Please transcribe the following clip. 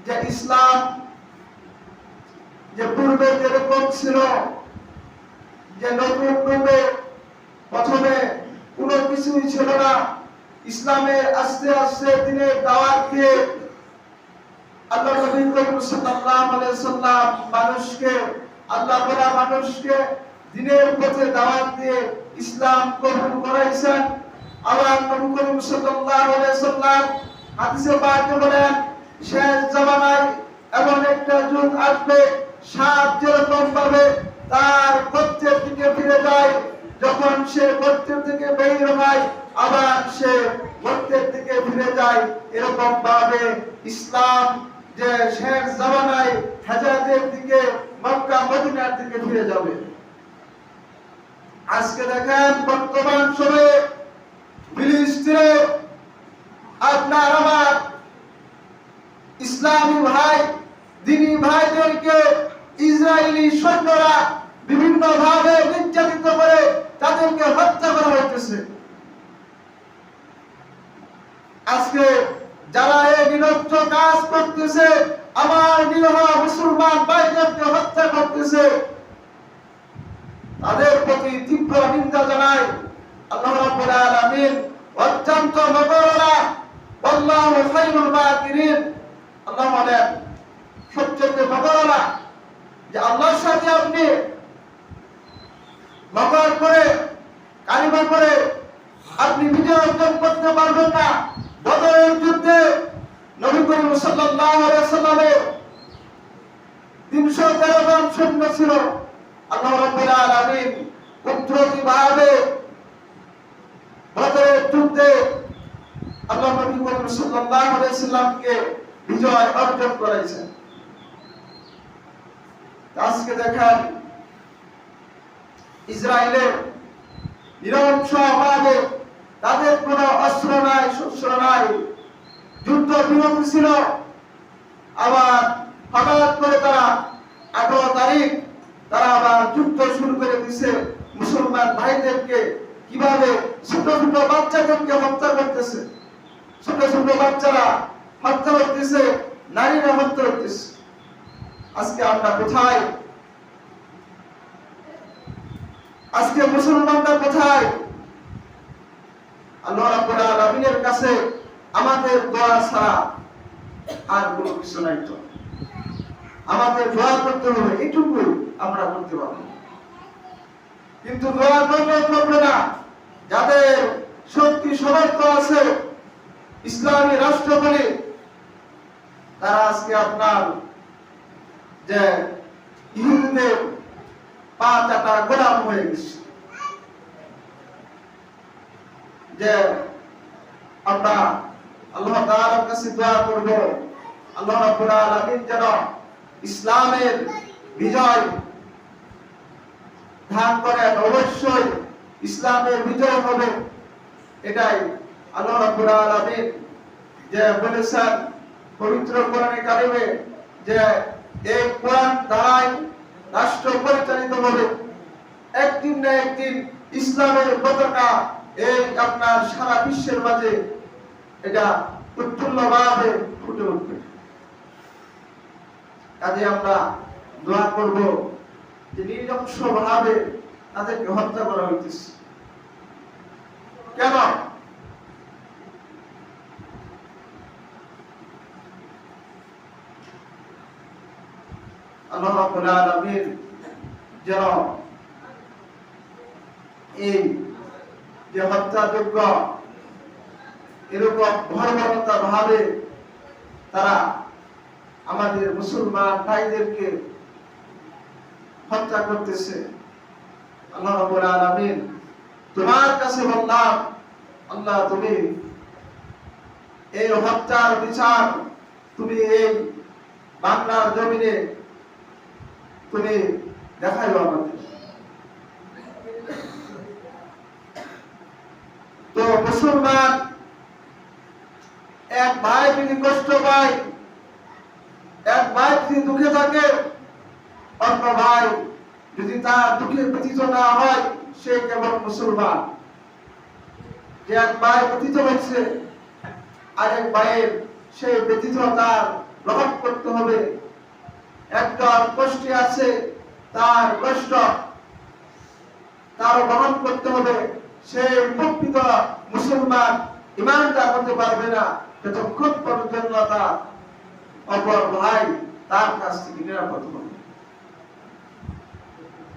যে ইসলাম যে পূর্বে যেরকম ছিল, যে নতুন রূপে প্রথমে কোনো কিছুই ছিল না, ইসলামের আস্তে আস্তে দিনের দাওয়াত দিয়ে আল্লাহ নবী করিম সাল্লাল্লাহু আলাইহি ওয়াসাল্লাম মানুষকে, আল্লাহ বলা মানুষকে দিনের পথে দাওয়াত দিয়ে ইসলাম কবুল করাইছেন। আল্লাহ নবী করিম সাল্লাল্লাহু আলাইহি ওয়াসাল্লাম হাদিসে পাকে বলেন, শেষ জামানায় এমন একটা যুগ আসবে, সাপ যেরকম ভাবে তার গর্তের দিকে ফিরে যায়, যখন সে গর্তের থেকে বের হয় আবার সে গর্তের দিকে ফিরে যায়, এরকম ভাবে ইসলাম যে শেষ জামানায় হেজাজের দিকে, মক্কা মদিনার দিকে ফিরে যাবে। আজকে দেখেন বর্তমান সময়ে ফিলিস্তিনে আপনার আমার ইসলামী ভাই, দ্বীনি ভাইদেরকে ইসরায়েলি সৈন্যরা বিভিন্ন ভাবে নির্যাতিত করে তাদেরকে হত্যা করা হইতেছে। আজকে যারা এই নিরর্থ কাজ করতেছে, আমার নিরহ মুসলমান ভাইদেরকে হত্যা করতেছে, তাদের প্রতি তীব্র নিন্দা জানাই। আল্লাহ রাব্বুল আলামিন অত্যন্ত মগররা, আল্লাহু খায়রুল মাকিরিন, আল্লাহ বলেন সবচেয়ে মগররা, যে আল্লাহর সাথে আপনি মগর করে, কালিমা করে আপনি বিজয় অর্জন করতে পারবেন না। বদরের যুদ্ধে নবী করিম সাল্লাল্লাহু আলাইহি ওয়াসাল্লামের 313 জন সৈন্য ছিল। আল্লাহ রাব্বুল আলামিন কুদরতিভাবে বদরের যুদ্ধে আল্লাহ নবী করিম সাল্লাল্লাহু আলাইহি ওয়াসাল্লামকে বিজয় অর্জন করাইছেন। আজকে দেখেন ইসরায়েলের নিরংশভাবে তাদের কোনো অস্ত্র নাই, শস্ত্র নাই, যুদ্ধ বিরতি ছিল, আবার হঠাৎ করে তারা 18 তারিখ তারা আবার যুদ্ধ শুরু করে দিয়েছে। মুসলমান ভাইদেরকে কিভাবে ছোট ছোট বাচ্চাদেরকে হত্যা করতেছে, ছোট ছোট বাচ্চারা হত্যা করতেছে, নারীরা হত্যা করতেছে। আজকে আমরা কোথায়? আজকে মুসলমানরা কোথায়? আল্লাহ রাব্বুল আলামিনের কাছে আমাদের দোয়া ছাড়া আর কোনো কিছু নাই। তো আমাদের দোয়া করতে হবে, এটুকুই আমরা করতে পারবো। কিন্তু দোয়া করলে চলবে না। যাদের শক্তি সামর্থ্য আছে, ইসলামী রাষ্ট্র বলে, তারা আজকে আপনার যে ইহুদিদের পা চাটা গোলাম হয়ে গেছে। যে আমরা আল্লাহ তাআলার কাছে দোয়া করব, আল্লাহ রাব্বুল আলামিন যেন ইসলামের বিজয় দান করেন। অবশ্যই ইসলামের বিজয় হবে, এটাই আল্লাহ রাব্বুল আলামিন যে বলেছেন পবিত্র কোরআনে কারিমে, যে এই কোরআন দ্বারাই রাষ্ট্র পরিচালিত হবে। একদিন না একদিন ইসলামের পতাকা এই আপনার সারা বিশ্বের মাঝে এটা উৎফুল্লভাবে ফুটে উঠবে। কাজে আমরা দোয়া করব যে নিরংশভাবে তাদেরকে হত্যা করা হইতেছে। কেন? আল্লাহ রাব্বুল আলামিন যেন এই যে হত্যাযোগ্য এরকম ভয়াবহতা ভাবে তারা আমাদের মুসলমান ভাইদেরকে হত্যা করতেছে। আল্লাহ রাব্বুল আলামিন তোমার কাছে বললাম, আল্লাহ তুমি এই হত্যার বিচার তুমি এই বাংলার জমিনে তুমি দেখাইও আমাদের। তো মুসলমান এক ভাই যদি কষ্ট পায়, এক ভাই যদি দুঃখে থাকে, অন্য ভাই যদি তার দুঃখে ব্যথিত না হয়, সে কেবল মুসলমান। যে এক ভাই ব্যথিত হচ্ছে, আরেক ভাইয়ের সেই ব্যথিত তার গ্রহণ করতে হবে। একদল কষ্টে আছে, তার কষ্ট তারও গ্রহণ করতে হবে। সেই প্রকৃত মুসলমান ইমানদার হতে পারবে না যতক্ষণ পর্যন্ত তার অপর ভাই তার কাছ থেকে নিরাপদ হবে।